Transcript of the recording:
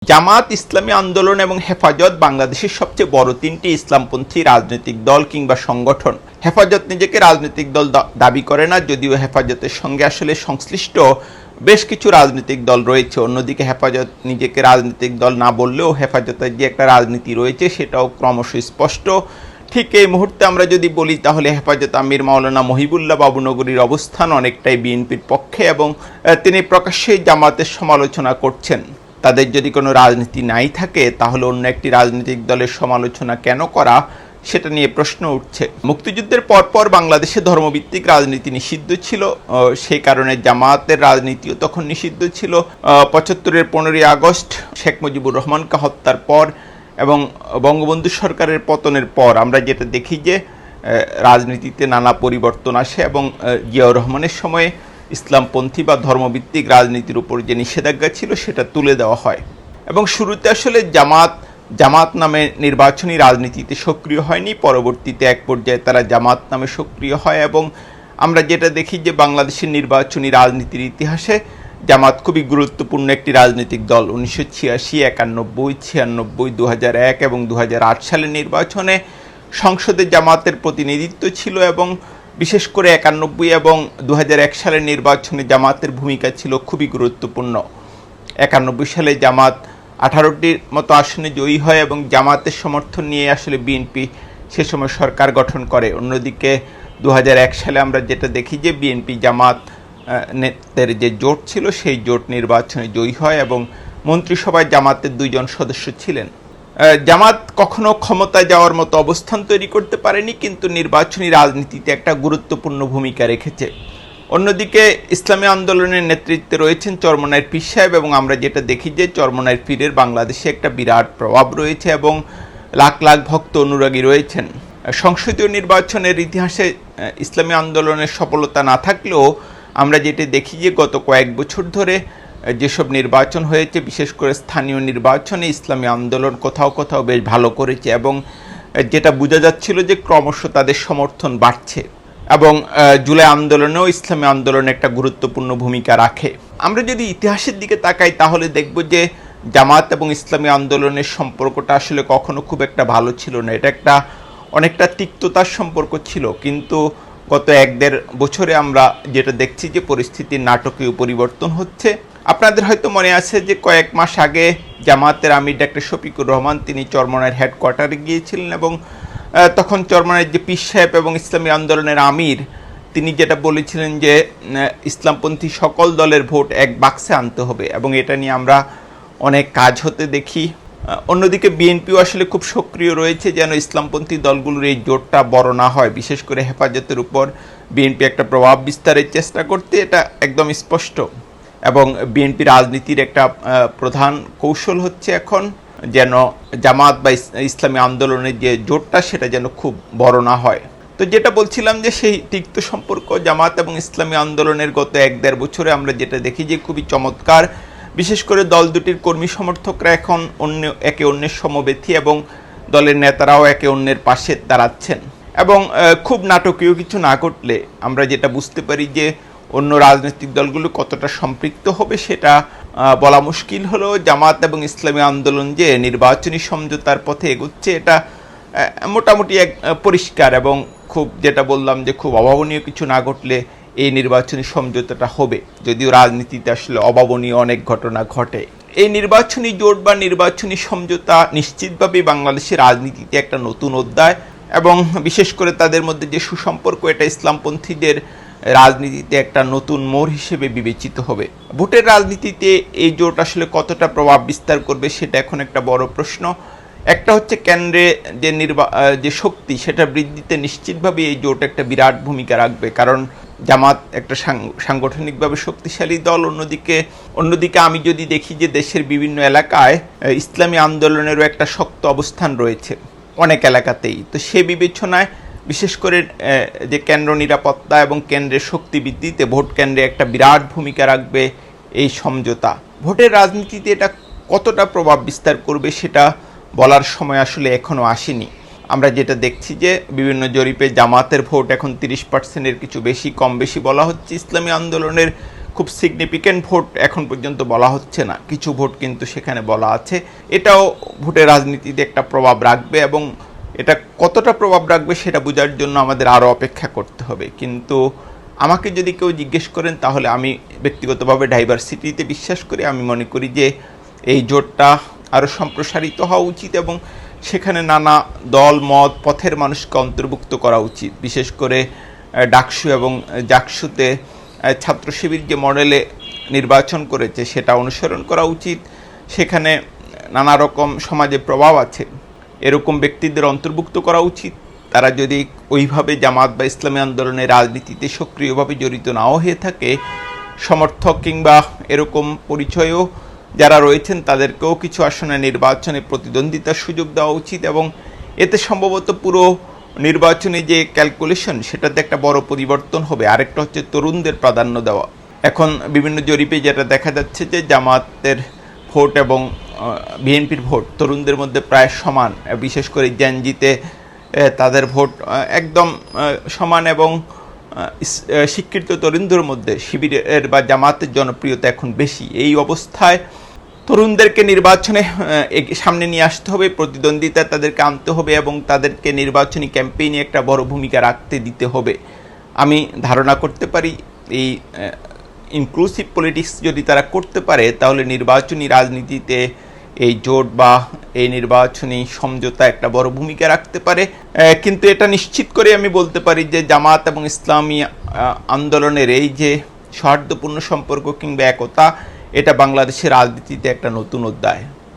জামাত, ইসলামী আন্দোলন এবং হেফাজত বাংলাদেশের সবচেয়ে বড় তিনটি ইসলামপন্থী রাজনৈতিক দল কিংবা সংগঠন। হেফাজত নিজেকে রাজনৈতিক দল দাবি করে না, যদিও হেফাজতের সঙ্গে আসলে সংশ্লিষ্ট বেশ কিছু রাজনৈতিক দল রয়েছে। অন্যদিকে হেফাজত নিজেকে রাজনৈতিক দল না বললেও হেফাজতের যে একটা রাজনীতি রয়েছে সেটাও ক্রমশ স্পষ্ট। ঠিক এই মুহূর্তে আমরা যদি বলি তাহলে হেফাজত আমির মাওলানা মহিবুল্লাহ বাবুনগরীর অবস্থান অনেকটাই বিএনপির পক্ষে এবং তিনি প্রকাশ্যেই জামাতের সমালোচনা করছেন। তাদের যদি কোনো রাজনীতি নাই থাকে তাহলে অন্য একটি রাজনৈতিক দলের সমালোচনা কেন করা, সেটা নিয়ে প্রশ্ন উঠছে। মুক্তিযুদ্ধের পরপর বাংলাদেশে ধর্মভিত্তিক রাজনীতি নিষিদ্ধ ছিল, সেই কারণে জামায়াতের রাজনীতিও তখন নিষিদ্ধ ছিল। ৭৫-এর 15ই আগস্ট শেখ মুজিবুর রহমানকে হত্যার পর এবং বঙ্গবন্ধু সরকারের পতনের পর আমরা যেটা দেখি যে রাজনীতিতে নানা পরিবর্তন আসে এবং জিয়াউর রহমানের সময়ে ইসলামপন্থী বা ধর্মভিত্তিক রাজনীতির উপর যে নিষেধাজ্ঞা ছিল সেটা তুলে দেওয়া হয় এবং শুরুতে আসলে জামাত নামে নির্বাচনী রাজনীতিতে সক্রিয় হয়নি। পরবর্তীতে এক পর্যায়ে তারা জামাত নামে সক্রিয় হয় এবং আমরা যেটা দেখি যে বাংলাদেশের নির্বাচনী রাজনীতির ইতিহাসে জামাত খুবই গুরুত্বপূর্ণ একটি রাজনৈতিক দল। 1986, 91, 96, 2001 এবং 2008 সালের নির্বাচনে সংসদে জামাতের প্রতিনিধিত্ব ছিল এবং বিশেষ করে 91 এবং 2001 সালের নির্বাচনে জামাতের ভূমিকা ছিল খুবই গুরুত্বপূর্ণ। 91 সালে জামাত 18টির মতো আসনে জয়ী হয় এবং জামাতের সমর্থন নিয়ে আসলে বিএনপি সে সময় সরকার গঠন করে। অন্যদিকে 2001 সালে আমরা যেটা দেখি যে বিএনপি জামাত নেতাদের যে জোট ছিল সেই জোট নির্বাচনে জয়ী হয় এবং মন্ত্রিসভায় জামাতের 2 জন সদস্য ছিলেন। জামাত কখনো ক্ষমতায় যাওয়ার মতো অবস্থান তৈরি করতে পারেনি, কিন্তু নির্বাচনী রাজনীতিতে একটা গুরুত্বপূর্ণ ভূমিকা রেখেছে। অন্যদিকে ইসলামী আন্দোলনের নেতৃত্বে রয়েছেন চরমনায়ের পীর সাহেব এবং আমরা যেটা দেখি যে চরমনায়ের পীরের বাংলাদেশে একটা বিরাট প্রভাব রয়েছে এবং লাখ লাখ ভক্ত অনুরাগী রয়েছেন। সংসদীয় নির্বাচনের ইতিহাসে ইসলামী আন্দোলনের সফলতা না থাকলেও আমরা যেটা দেখি যে গত কয়েক বছর ধরে যেসব নির্বাচন হয়েছে, বিশেষ করে স্থানীয় নির্বাচনে ইসলামী আন্দোলন কোথাও কোথাও বেশ ভালো করেছে এবং যেটা বোঝা যাচ্ছিল যে ক্রমশ তাদের সমর্থন বাড়ছে এবং জুলাই আন্দোলনেও ইসলামী আন্দোলন একটা গুরুত্বপূর্ণ ভূমিকা রাখে। আমরা যদি ইতিহাসের দিকে তাকাই তাহলে দেখব যে জামাত এবং ইসলামী আন্দোলনের সম্পর্কটা আসলে কখনো খুব একটা ভালো ছিল না। এটা একটা অনেকটা তিক্ততার সম্পর্ক ছিল, কিন্তু গত 1-1.5 বছরে আমরা যেটা দেখছি যে পরিস্থিতির নাটকীয় পরিবর্তন হচ্ছে। আপনাদের হয়তো মনে আছে যে কয়েক মাস আগে জামাতের আমির ডাক্তার শফিকুর রহমান তিনি চরমনায়ের হেডকোয়ার্টারে গিয়েছিলেন এবং তখন চরমনায়ের যে পীর সাহেব এবং ইসলামী আন্দোলনের আমির তিনি যেটা বলেছিলেন যে ইসলামপন্থী সকল দলের ভোট এক বাক্সে আনতে হবে এবং এটা নিয়ে আমরা অনেক কাজ হতে দেখি। অন্যদিকে বিএনপিও আসলে খুব সক্রিয় রয়েছে যেন ইসলামপন্থী দলগুলোর এই জোটটা বড় না হয়, বিশেষ করে হেফাজতের উপর বিএনপি একটা প্রভাব বিস্তারের চেষ্টা করতে, এটা একদম স্পষ্ট। এবং বিএনপি রাজনীতির একটা প্রধান কৌশল হচ্ছে এখন যেন জামাত বা ইসলামী আন্দোলনের যে জোটটা সেটা যেন খুব বড় না হয়। তো যেটা বলছিলাম যে সেই তিক্ত সম্পর্ক জামাত এবং ইসলামী আন্দোলনের গত 1-1.5 বছরে আমরা যেটা দেখি যে খুবই চমৎকার। বিশেষ করে দল দুটির কর্মী সমর্থকরা এখন একে অন্যের সমবেথী এবং দলের নেতারাও একে অন্যের পাশে দাঁড়াচ্ছেন এবং খুব নাটকীয় কিছু না ঘটলে আমরা যেটা বুঝতে পারি যে অন্য রাজনৈতিক দলগুলো কতটা সম্পৃক্ত হবে সেটা বলা মুশকিল হলেও জামাত এবং ইসলামী আন্দোলন যে নির্বাচনী সমঝোতার পথে এগোচ্ছে এটা মোটামুটি পরিষ্কার এবং খুব যেটা বললাম যে খুব অভাবনীয় কিছু না ঘটলে এই নির্বাচনী সমঝোতাটা হবে, যদিও রাজনীতিতে আসলে অভাবনীয় অনেক ঘটনা ঘটে। এই নির্বাচনী জোট বা নির্বাচনী সমঝোতা নিশ্চিতভাবে বাংলাদেশের রাজনীতিতে একটা নতুন অধ্যায় এবং বিশেষ করে তাদের মধ্যে যে সুসম্পর্ক এটা ইসলামপন্থীদের রাজনীতিতে একটা নতুন মোড় হিসেবে বিবেচিত হবে। ভোটের রাজনীতিতে এই জোট আসলে কতটা প্রভাব বিস্তার করবে সেটা এখন একটা বড় প্রশ্ন। একটা হচ্ছে কেন্দ্রে যে শক্তি সেটা বৃদ্ধিতে নিশ্চিতভাবে এই জোট একটা বিরাট ভূমিকা রাখবে, কারণ জামাত একটা সাংগঠনিকভাবে শক্তিশালী দল। অন্যদিকে আমি যদি দেখি যে দেশের বিভিন্ন এলাকায় ইসলামী আন্দোলনেরও একটা শক্ত অবস্থান রয়েছে অনেক এলাকাতেই। তো সে বিবেচনায় বিশেষ করে যে কেন্দ্র নিরাপত্তা এবং কেন্দ্রের শক্তি বৃদ্ধিতে ভোট কেন্দ্রে একটা বিরাট ভূমিকা রাখবে এই সমঝোতা। ভোটের রাজনীতিতে এটা কতটা প্রভাব বিস্তার করবে সেটা বলার সময় আসলে এখনও আসেনি। আমরা যেটা দেখছি যে বিভিন্ন জরিপে জামাতের ভোট এখন 30%-এর কিছু বেশি, কম বেশি বলা হচ্ছে। ইসলামী আন্দোলনের খুব সিগনিফিক্যান্ট ভোট এখন পর্যন্ত বলা হচ্ছে না, কিছু ভোট কিন্তু সেখানে বলা আছে। এটাও ভোটের রাজনীতিতে একটা প্রভাব রাখবে, এবং এটা কতটা প্রভাব রাখবে সেটা বোঝার জন্য আমাদের আরও অপেক্ষা করতে হবে। কিন্তু আমাকে যদি কেউ জিজ্ঞেস করেন, তাহলে আমি ব্যক্তিগতভাবে ডাইভার্সিটিতে বিশ্বাস করি। আমি মনে করি যে এই জোটটা আরও সম্প্রসারিত হওয়া উচিত, এবং সেখানে নানা দল মত পথের মানুষকে অন্তর্ভুক্ত করা উচিত। বিশেষ করে ডাকসু এবং জাকসুতে ছাত্র শিবির যে মডেলে নির্বাচন করেছে সেটা অনুসরণ করা উচিত। সেখানে নানা রকম সমাজে প্রভাব আছে, এরকম ব্যক্তিদের অন্তর্ভুক্ত করা উচিত। তারা যদি ওইভাবে জামাত বা ইসলামী আন্দোলনের রাজনীতিতে সক্রিয়ভাবে জড়িত নাও হয়ে থাকে, সমর্থক কিংবা এরকম পরিচয়ও যারা রয়েছেন তাদেরকেও কিছু আসনে নির্বাচনে প্রতিদ্বন্দ্বিতার সুযোগ দেওয়া উচিত, এবং এতে সম্ভবত পুরো নির্বাচনে যে ক্যালকুলেশন সেটাতে একটা বড় পরিবর্তন হবে। আরেকটা হচ্ছে তরুণদের প্রাধান্য দেওয়া। এখন বিভিন্ন জরিপে যেটা দেখা যাচ্ছে যে জামাতের ভোট এবং বিএনপির ভোট তরুণদের মধ্যে প্রায় সমান, বিশেষ করে জেনজিতে তাদের ভোট একদম সমান, এবং শিক্ষিত তরুণদের মধ্যে শিবিরের বা জামাতের জনপ্রিয়তা এখন বেশি। এই অবস্থায় তরুণদেরকে নির্বাচনে সামনে নিয়ে আসতে হবে, প্রতিদ্বন্দ্বিতা তাদেরকে আনতে হবে, এবং তাদেরকে নির্বাচনী ক্যাম্পেইনে একটা বড় ভূমিকা রাখতে দিতে হবে। আমি ধারণা করতে পারি এই ইনক্লুসিভ পলিটিক্স যদি তারা করতে পারে, তাহলে নির্বাচনী রাজনীতিতে এই জোট বা এই নির্বাচনী সমঝোতা একটা বড় ভূমিকা রাখতে পারে। কিন্তু এটা নিশ্চিত করে আমি বলতে পারি যে জামাত এবং ইসলামী আন্দোলনের এই যে সৌহার্দ্যপূর্ণ সম্পর্ক কিংবা একতা, এটা বাংলাদেশের রাজনীতিতে একটা নতুন অধ্যায়।